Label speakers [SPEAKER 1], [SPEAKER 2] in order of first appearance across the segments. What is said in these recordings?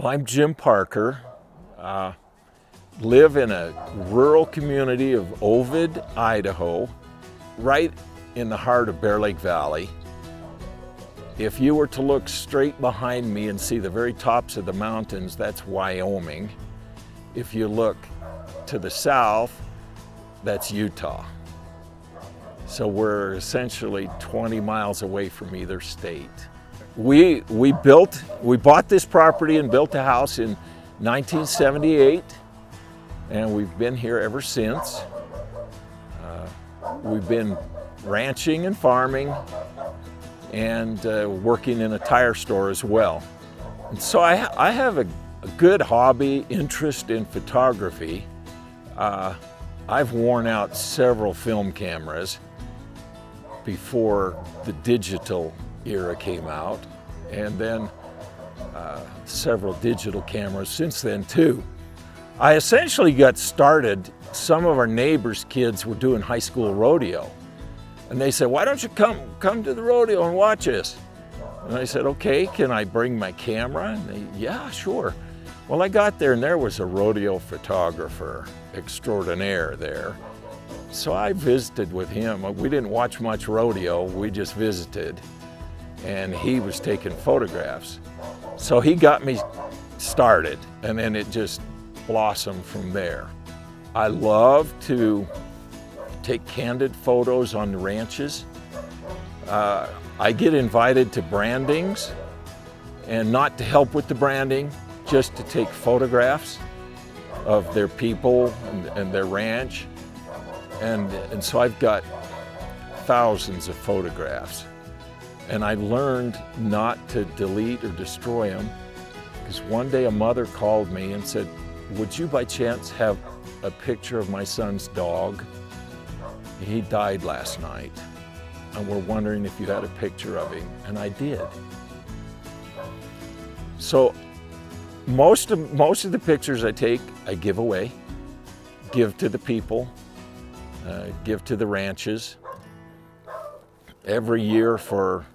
[SPEAKER 1] Well, I'm Jim Parker. Live in a rural community of Ovid, Idaho, right in the heart of Bear Lake Valley. If you were to look straight behind me and see the very tops of the mountains, that's Wyoming. If you look to the south, that's Utah. So we're essentially 20 miles away from either state. We bought this property and built a house in 1978, and we've been here ever since. We've been ranching and farming and working in a tire store as well. And so I have a good hobby, interest in photography. I've worn out several film cameras before the digital era came out, and then several digital cameras since then too. I essentially got started, some of our neighbors' kids were doing high school rodeo, and they said, why don't you come to the rodeo and watch us? And I said, okay, can I bring my camera? And they, yeah, sure. Well, I got there and there was a rodeo photographer extraordinaire there. So I visited with him. We didn't watch much rodeo, we just visited. And he was taking photographs. So he got me started, and then it just blossomed from there. I love to take candid photos on the ranches. I get invited to brandings, and not to help with the branding, just to take photographs of their people and their ranch. And so I've got thousands of photographs. And I learned not to delete or destroy them, because one day a mother called me and said, would you by chance have a picture of my son's dog? He died last night, and we're wondering if you had a picture of him, and I did. So most of the pictures I take, I give away, give to the people, give to the ranches. Every year for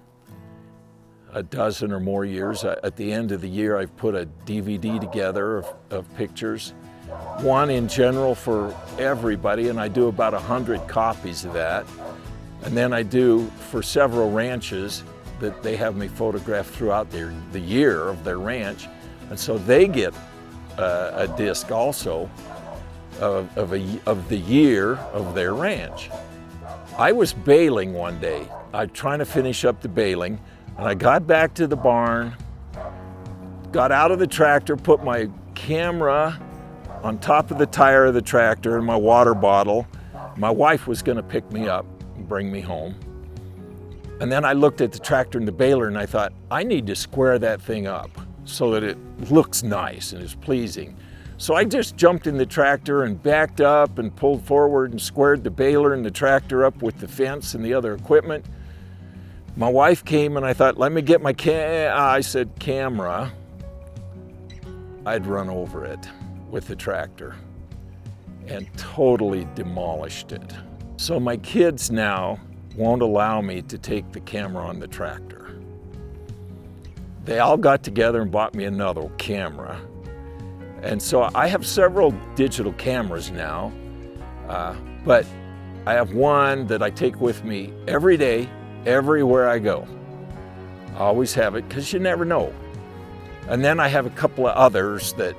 [SPEAKER 1] a dozen or more years, at the end of the year, I've put a DVD together of pictures, one in general for everybody, and I do about 100 copies of that. And then I do for several ranches that they have me photograph throughout the year of their ranch, and so they get a disc also of the year of their ranch. I was baling one day. I'm trying to finish up the baling, and I got back to the barn, got out of the tractor, put my camera on top of the tire of the tractor and my water bottle. My wife was going to pick me up and bring me home. And then I looked at the tractor and the baler, and I thought, I need to square that thing up so that it looks nice and is pleasing. So I just jumped in the tractor and backed up and pulled forward and squared the baler and the tractor up with the fence and the other equipment. My wife came and I thought, let me get my camera. I'd run over it with the tractor and totally demolished it. So my kids now won't allow me to take the camera on the tractor. They all got together and bought me another camera. And so I have several digital cameras now, but I have one that I take with me every day, everywhere I go. I always have it, because you never know. And then I have a couple of others that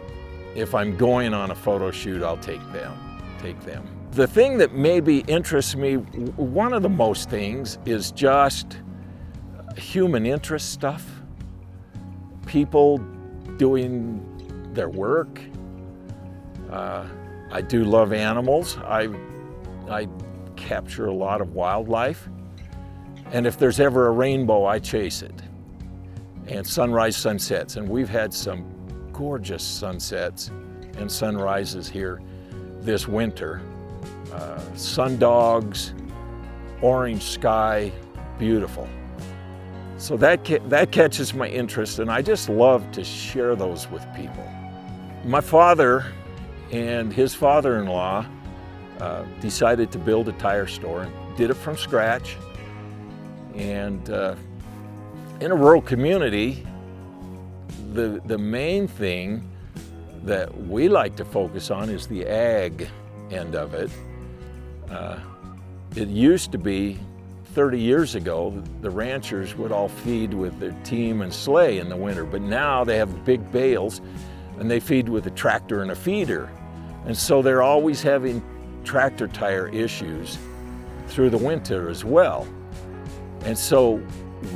[SPEAKER 1] if I'm going on a photo shoot, I'll take them. The thing that maybe interests me, one of the most things, is just human interest stuff. People doing their work. I do love animals. I capture a lot of wildlife. And if there's ever a rainbow, I chase it. And sunrise, sunsets. And we've had some gorgeous sunsets and sunrises here this winter. Sundogs, orange sky, beautiful. So that catches my interest, and I just love to share those with people. My father and his father-in-law decided to build a tire store and did it from scratch. And in a rural community, the main thing that we like to focus on is the ag end of it. It used to be 30 years ago, the ranchers would all feed with their team and sleigh in the winter, but now they have big bales and they feed with a tractor and a feeder. And so they're always having tractor tire issues through the winter as well. And so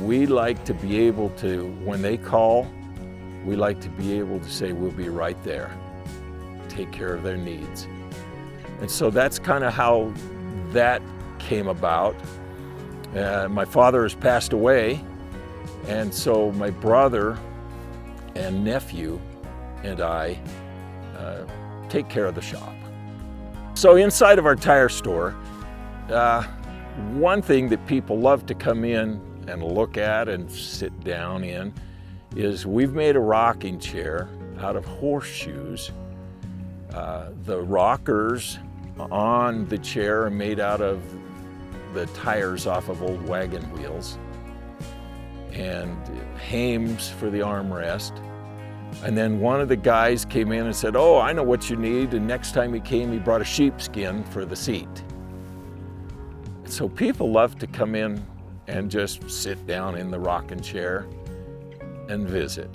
[SPEAKER 1] we like to be able to, when they call, we like to be able to say, we'll be right there, take care of their needs. And so that's kind of how that came about. My father has passed away, and so my brother and nephew and I take care of the shop. So inside of our tire store, one thing that people love to come in and look at and sit down in is we've made a rocking chair out of horseshoes. The rockers on the chair are made out of the tires off of old wagon wheels, and hames for the armrest. And then one of the guys came in and said, oh, I know what you need. And next time he came, he brought a sheepskin for the seat. So people love to come in and just sit down in the rocking chair and visit.